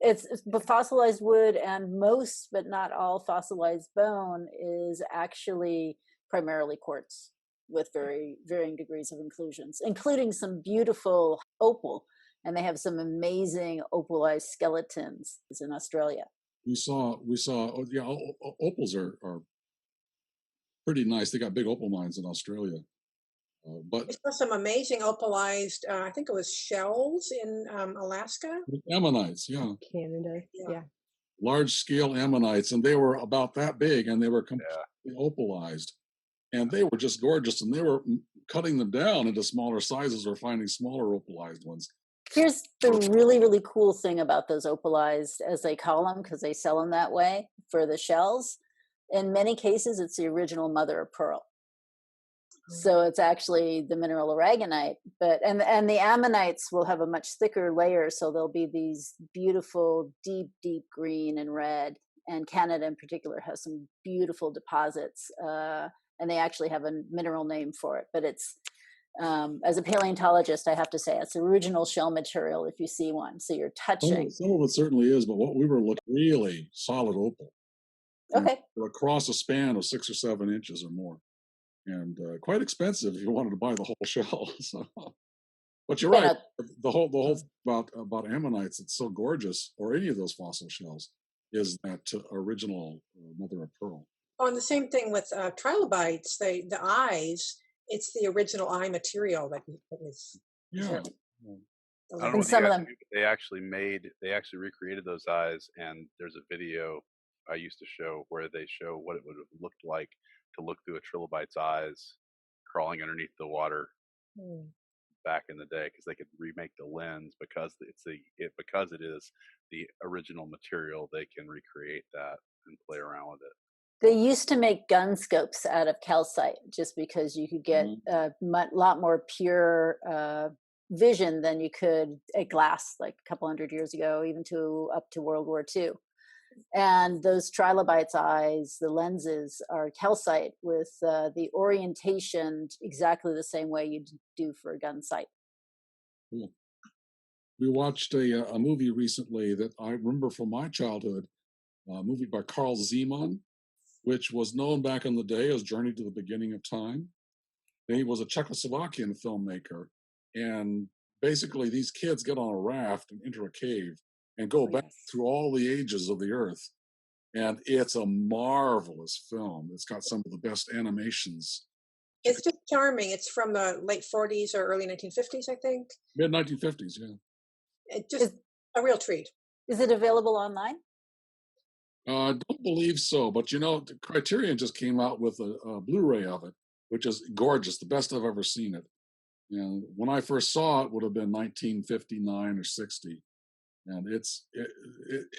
It's but fossilized wood and most, but not all, fossilized bone is actually primarily quartz with very varying degrees of inclusions, including some beautiful opal. And they have some amazing opalized skeletons in Australia. We saw. Opals are pretty nice. They got big opal mines in Australia. But We saw some amazing opalized, I think it was shells in Alaska. ammonites, yeah, Canada, yeah. large scale ammonites, and they were about that big, and they were completely opalized, and they were just gorgeous. And they were cutting them down into smaller sizes or finding smaller opalized ones. Here's the really, really cool thing about those opalized, as they call them, because they sell them that way for the shells. In many cases, it's the original mother of pearl. So it's actually the mineral aragonite, and the ammonites will have a much thicker layer, so there'll be these beautiful deep green and red. And Canada in particular has some beautiful deposits, and they actually have a mineral name for it. But As a paleontologist, I have to say it's original shell material if you see one. So you're touching. Some of it certainly is, but what we were looking really solid opal. Okay. Across a span of 6 or 7 inches or more. And quite expensive if you wanted to buy the whole shell. So. But you're right. The whole thing about ammonites, it's so gorgeous, or any of those fossil shells, is that original mother of pearl. Oh, and the same thing with trilobites. The eyes, it's the original eye material that is. Yeah. I don't know what you guys do, but they actually recreated those eyes, and there's a video I used to show where they show what it would have looked like to look through a trilobite's eyes crawling underneath the water back in the day, because they could remake the lens because it is the original material. They can recreate that and play around with it. They used to make gun scopes out of calcite just because you could get a lot more pure vision than you could at glass, like a couple hundred years ago, even up to World War II. And those trilobites' eyes, the lenses, are calcite with the orientation exactly the same way you do for a gun sight. Cool. We watched a movie recently that I remember from my childhood, a movie by Carl Zeman, which was known back in the day as Journey to the Beginning of Time. And he was a Czechoslovakian filmmaker. And basically, these kids get on a raft and enter a cave and go back through all the ages of the earth. And it's a marvelous film. It's got some of the best animations. It's just charming. It's from the late 40s or early 1950s, I think. Mid 1950s, yeah. It's just a real treat. Is it available online? I don't believe so, but Criterion just came out with a Blu-ray of it, which is gorgeous, the best I've ever seen it. And when I first saw it, would have been 1959 or 60. And it's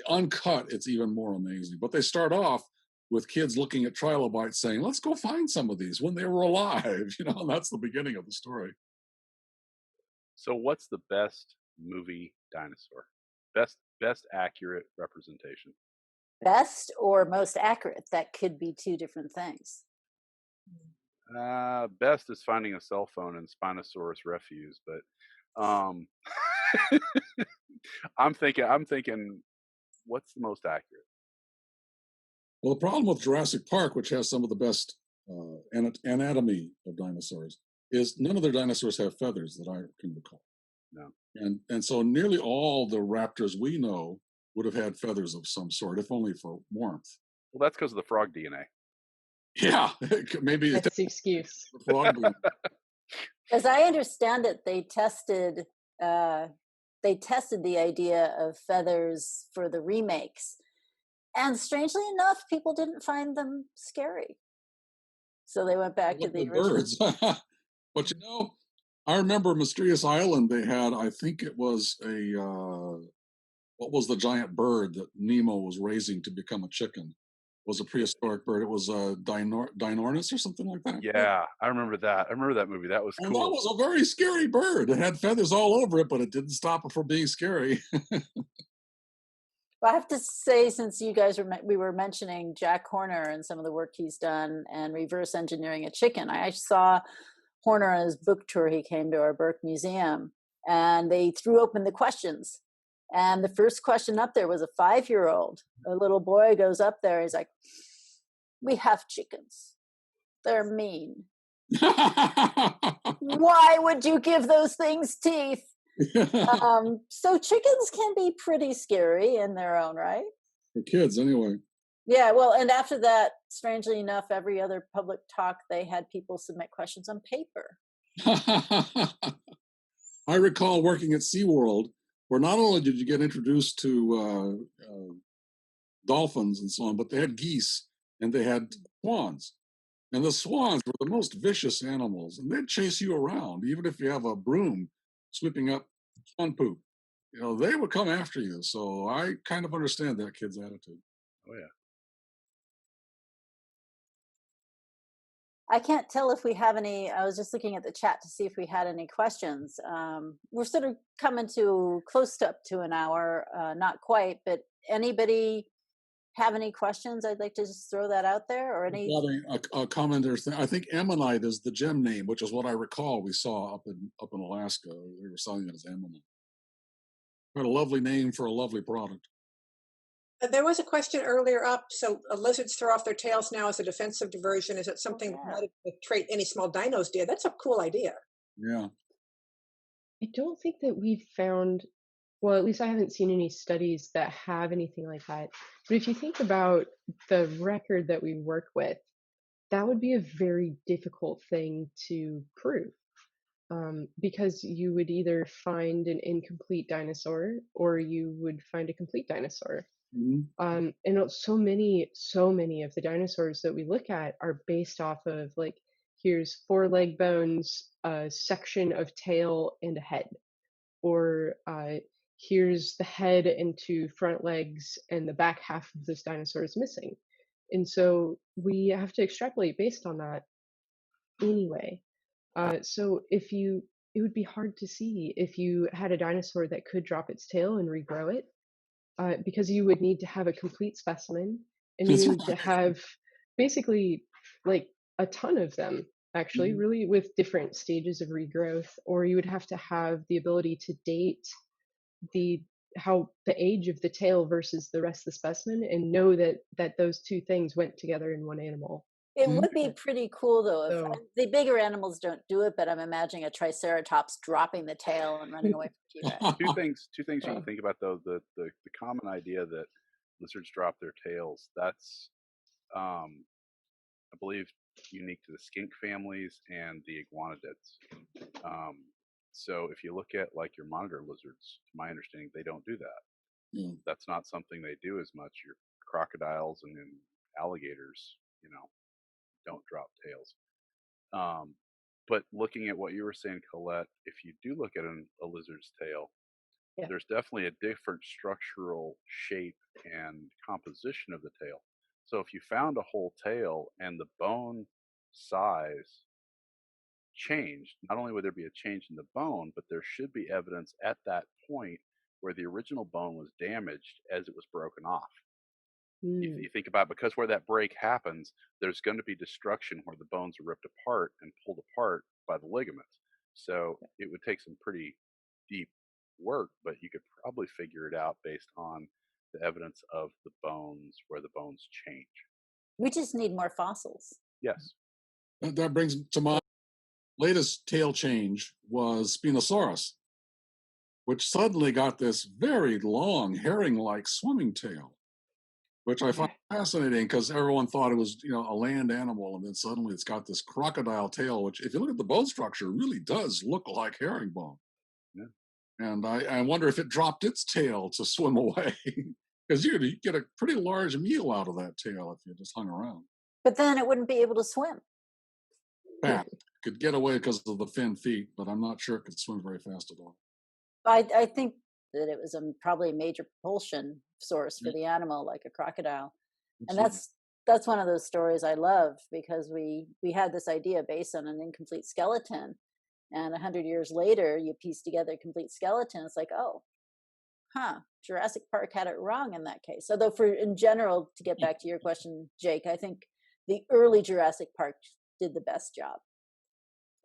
uncut, it's even more amazing. But they start off with kids looking at trilobites saying, let's go find some of these when they were alive, and that's the beginning of the story. So what's the best movie dinosaur? Best accurate representation? Best or most accurate? That could be two different things. Best is finding a cell phone in Spinosaurus refuse, but I'm thinking, what's the most accurate? Well, the problem with Jurassic Park, which has some of the best anatomy of dinosaurs, is none of their dinosaurs have feathers that I can recall. No. And so nearly all the raptors we know would have had feathers of some sort, if only for warmth. Well, that's because of the frog DNA. Yeah, maybe that's the excuse. As I understand it, they tested the idea of feathers for the remakes, and strangely enough, people didn't find them scary. So they went back to the original. Birds. But I remember Mysterious Island. They had, I think it was what was the giant bird that Nemo was raising to become a chicken? Was a prehistoric bird. It was a Dinornis or something like that. Yeah, I remember that. I remember that movie. That was cool. And that was a very scary bird. It had feathers all over it, but it didn't stop it from being scary. Well, I have to say, since you guys we were mentioning Jack Horner and some of the work he's done and reverse engineering a chicken, I saw Horner on his book tour. He came to our Burke Museum, and they threw open the questions. And the first question up there was a 5-year-old. A little boy goes up there. He's like, "We have chickens. They're mean. Why would you give those things teeth?" So chickens can be pretty scary in their own right. For kids, anyway. Yeah, well, and after that, strangely enough, every other public talk, they had people submit questions on paper. I recall working at SeaWorld, where not only did you get introduced to dolphins and so on, but they had geese and they had swans. And the swans were the most vicious animals, and they'd chase you around, even if you have a broom sweeping up swan poop. They would come after you. So I kind of understand that kid's attitude. Oh, yeah. I can't tell if we have any. I was just looking at the chat to see if we had any questions. We're sort of coming to close up to an hour, not quite, but anybody have any questions, I'd like to just throw that out there, or any. A commenter thing. I think ammonite is the gem name, which is what I recall we saw up in Alaska. They were selling it as ammonite. What a lovely name for a lovely product. There was a question earlier up. So lizards throw off their tails now as a defensive diversion. Is it something a trait any small dinos did? That's a cool idea. Yeah. I don't think that we've found, well, at least I haven't seen any studies that have anything like that. But if you think about the record that we work with, that would be a very difficult thing to prove. Because you would either find an incomplete dinosaur or you would find a complete dinosaur. Mm-hmm. And so many of the dinosaurs that we look at are based off of, like, here's 4 leg bones, a section of tail, and a head. Or here's the head and 2 front legs, and the back half of this dinosaur is missing. And so we have to extrapolate based on that anyway. So it would be hard to see if you had a dinosaur that could drop its tail and regrow it, because you would need to have a complete specimen, and you need to have basically like a ton of them, actually, really, with different stages of regrowth. Or you would have to have the ability to date the age of the tail versus the rest of the specimen, and know that those 2 things went together in one animal. It would be pretty cool, though, if So, the bigger animals don't do it, but I'm imagining a triceratops dropping the tail and running away from T-Rex. Two things you can think about, though. The common idea that lizards drop their tails, that's I believe unique to the skink families and the iguanids. So if you look at like your monitor lizards, to my understanding, they don't do that. That's not something they do as much. Your crocodiles and then alligators, don't drop tails. But looking at what you were saying, Colette, if you do look at a lizard's tail, there's definitely a different structural shape and composition of the tail. So if you found a whole tail and the bone size changed, not only would there be a change in the bone, but there should be evidence at that point where the original bone was damaged as it was broken off. If you think about it, because where that break happens, there's going to be destruction where the bones are ripped apart and pulled apart by the ligaments. So it would take some pretty deep work, but you could probably figure it out based on the evidence of the bones, where the bones change. We just need more fossils. Yes. That brings to mind, latest tail change was Spinosaurus, which suddenly got this very long herring-like swimming tail, which I find fascinating because everyone thought it was, a land animal, and then suddenly it's got this crocodile tail, which, if you look at the bone structure, really does look like herringbone. Yeah. And I wonder if it dropped its tail to swim away, because you get a pretty large meal out of that tail if you just hung around. But then it wouldn't be able to swim. Fat could get away because of the fin feet, but I'm not sure it could swim very fast at all. I think that it was probably a major propulsion source for the animal, like a crocodile. Absolutely. And that's one of those stories I love, because we had this idea based on an incomplete skeleton, and 100 years later you piece together a complete skeleton. It's like, Jurassic Park had it wrong in that case. Although in general, to get back to your question, Jake, I think the early Jurassic Park did the best job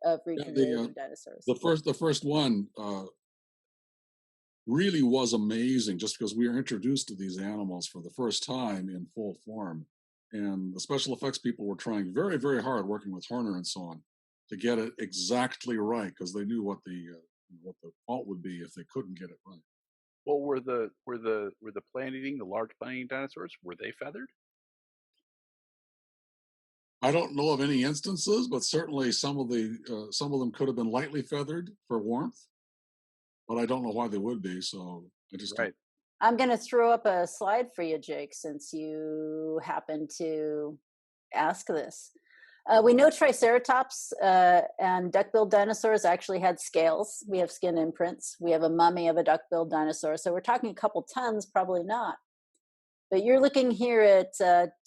of recreating dinosaurs. The first one really was amazing, just because we were introduced to these animals for the first time in full form. And the special effects people were trying very, very hard, working with Horner and so on, to get it exactly right, because they knew what the fault would be if they couldn't get it right. Well, were the plant-eating, the large plant-eating dinosaurs, were they feathered? I don't know of any instances, but certainly some of them could have been lightly feathered for warmth. But I don't know why they would be, so I just right. I'm going to throw up a slide for you, Jake, since you happen to ask this. We know Triceratops and duck-billed dinosaurs actually had scales. We have skin imprints. We have a mummy of a duck-billed dinosaur. So we're talking a couple tons, probably not. But you're looking here at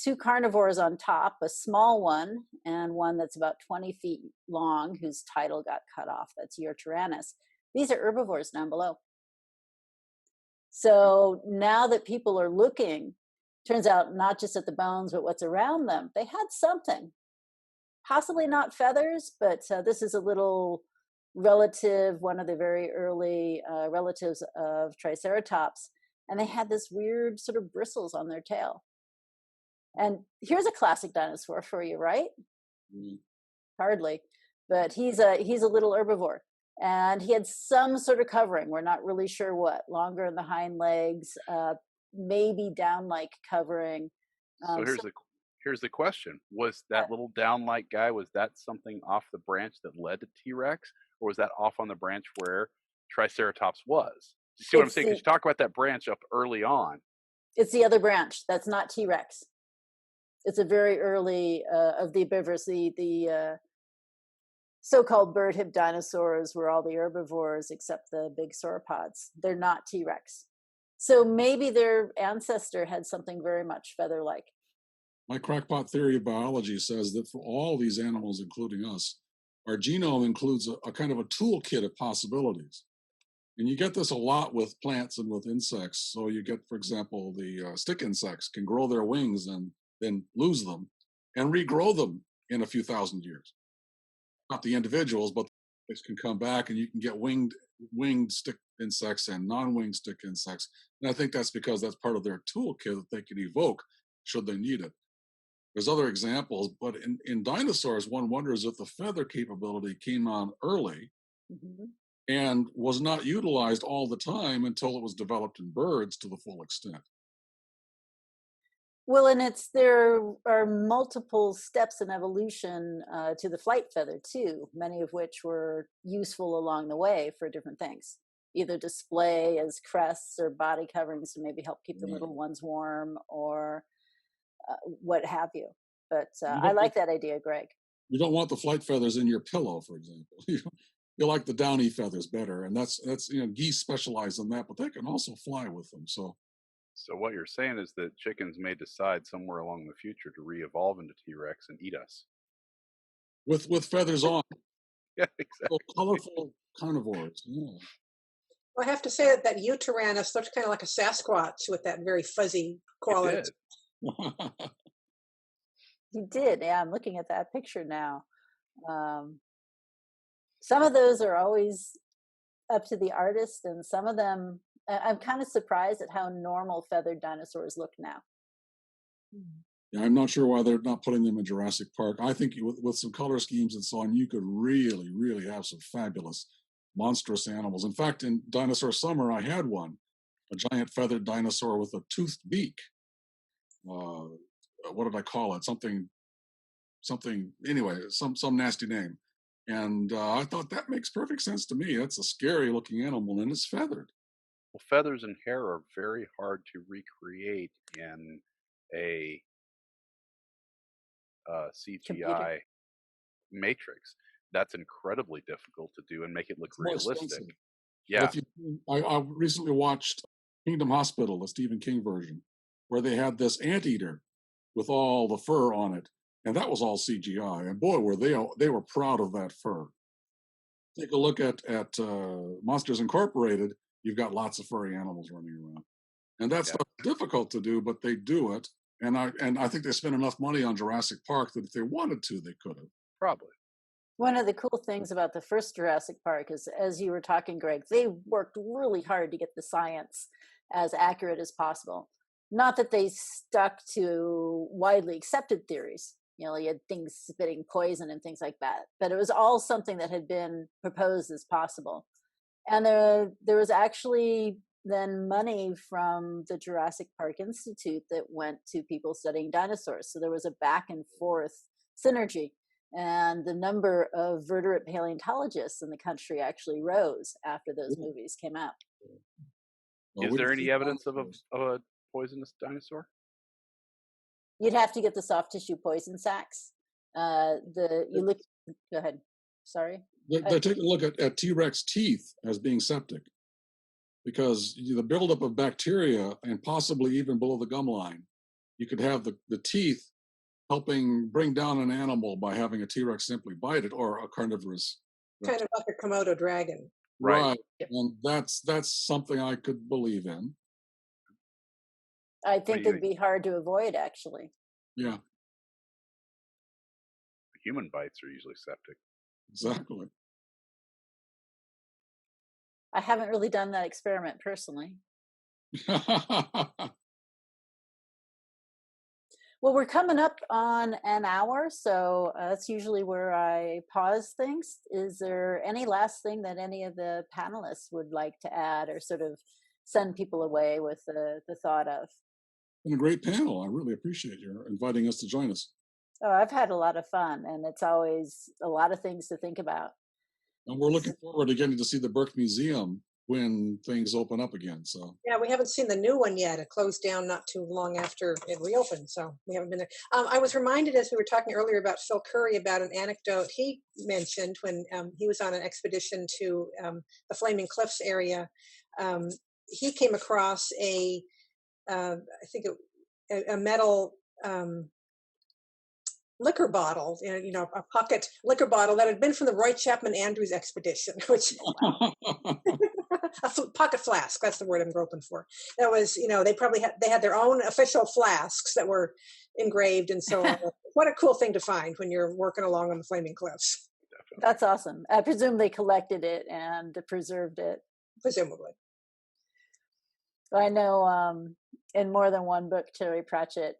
2 carnivores on top, a small one and one that's about 20 feet long, whose title got cut off. That's Urtyrannus. These are herbivores down below. So now that people are looking turns out not just at the bones, but what's around them. They had something, possibly not feathers, but this is a little relative, one of the very early relatives of Triceratops. And they had this weird sort of bristles on their tail. And here's a classic dinosaur for you, right? Hardly, but he's a little herbivore, and he had some sort of covering. We're not really sure what. Longer in the hind legs, maybe down-like covering. So here's the question: was that little down-like guy, was that something off the branch that led to T-Rex, or was that off on the branch where Triceratops was? You see what I'm saying? Because you talk about that branch up early on. It's the other branch. That's not T-Rex. It's a very early of the herbivores. The so-called bird-hip dinosaurs were all the herbivores except the big sauropods. They're not T-Rex. So maybe their ancestor had something very much feather-like. My crackpot theory of biology says that for all these animals, including us, our genome includes a kind of a toolkit of possibilities. And you get this a lot with plants and with insects. So you get, for example, the stick insects can grow their wings and then lose them and regrow them in a few thousand years. Not the individuals, but they can come back, and you can get winged stick insects and non-winged stick insects. And I think that's because that's part of their toolkit that they can evoke should they need it. There's other examples, but in dinosaurs, one wonders if the feather capability came on early and was not utilized all the time until it was developed in birds to the full extent. Well, and there are multiple steps in evolution to the flight feather too, many of which were useful along the way for different things, either display as crests or body coverings to maybe help keep the little ones warm or what have you. But I like that idea, Greg. You don't want the flight feathers in your pillow, for example. You like the downy feathers better, and that's geese specialize in that, but they can also fly with them. So what you're saying is that chickens may decide somewhere along the future to re-evolve into T-Rex and eat us. With feathers on. Yeah, exactly. So colorful carnivores. Yeah. Well, I have to say that Utaranus looked kind of like a Sasquatch with that very fuzzy quality. He did. Yeah, I'm looking at that picture now. Some of those are always up to the artist, and some of them, I'm kind of surprised at how normal feathered dinosaurs look now. Yeah, I'm not sure why they're not putting them in Jurassic Park. I think with some color schemes and so on, you could really, really have some fabulous, monstrous animals. In fact, in Dinosaur Summer, I had one, a giant feathered dinosaur with a toothed beak. What did I call it? Something, anyway, some nasty name. And I thought that makes perfect sense to me. That's a scary looking animal, and it's feathered. Well, feathers and hair are very hard to recreate in a CGI matrix. That's incredibly difficult to do and make it look realistic. Yeah. I recently watched Kingdom Hospital, the Stephen King version, where they had this anteater with all the fur on it, and that was all CGI. And boy, were they were proud of that fur. Take a look at Monsters Incorporated. You've got lots of furry animals running around, and that's difficult to do, but they do it. And I think they spent enough money on Jurassic Park that if they wanted to, they could have. Probably. One of the cool things about the first Jurassic Park is, as you were talking, Greg, they worked really hard to get the science as accurate as possible. Not that they stuck to widely accepted theories. You had things spitting poison and things like that, but it was all something that had been proposed as possible. And there was actually then money from the Jurassic Park Institute that went to people studying dinosaurs. So there was a back and forth synergy. And the number of vertebrate paleontologists in the country actually rose after those movies came out. Is there any evidence of a poisonous dinosaur? You'd have to get the soft tissue poison sacs. Go ahead. Sorry. They're taking a look at T-Rex teeth as being septic, because the buildup of bacteria and possibly even below the gum line, you could have the teeth helping bring down an animal by having a T-Rex simply bite it, or a carnivorous. Kind of like a Komodo dragon. Right. And that's something I could believe in. I think you it'd be hard to avoid, actually. Yeah, human bites are usually septic. exactly. I haven't really done that experiment personally. Well, we're coming up on an hour, so that's usually where I pause things. Is there any last thing that any of the panelists would like to add or sort of send people away with the thought of? Been a great panel. I really appreciate you inviting us to join us. Oh, I've had a lot of fun, and it's always a lot of things to think about. And we're looking forward to getting to see the Burke Museum when things open up again. So Yeah, we haven't seen the new one yet. It closed down not too long after it reopened, so we haven't been there. I was reminded as we were talking earlier about Phil Curry about an anecdote he mentioned when he was on an expedition to the Flaming Cliffs area. He came across I think a metal liquor bottle, a pocket liquor bottle that had been from the Roy Chapman Andrews expedition, which pocket flask. That's the word I'm groping for. That was, they had their own official flasks that were engraved and so on. What a cool thing to find when you're working along on the Flaming Cliffs. Definitely. That's awesome. I presume they collected it and preserved it. Presumably. I know in more than one book, Terry Pratchett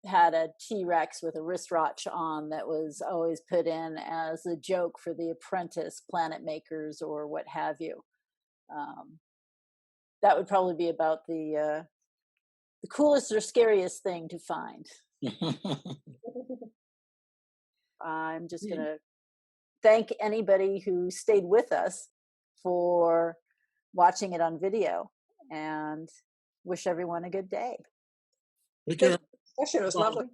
had a T-Rex with a wristwatch on that was always put in as a joke for the apprentice planet makers or what have you. That would probably be about the coolest or scariest thing to find. I'm just going to thank anybody who stayed with us for watching it on video and wish everyone a good day. Take care. It was lovely.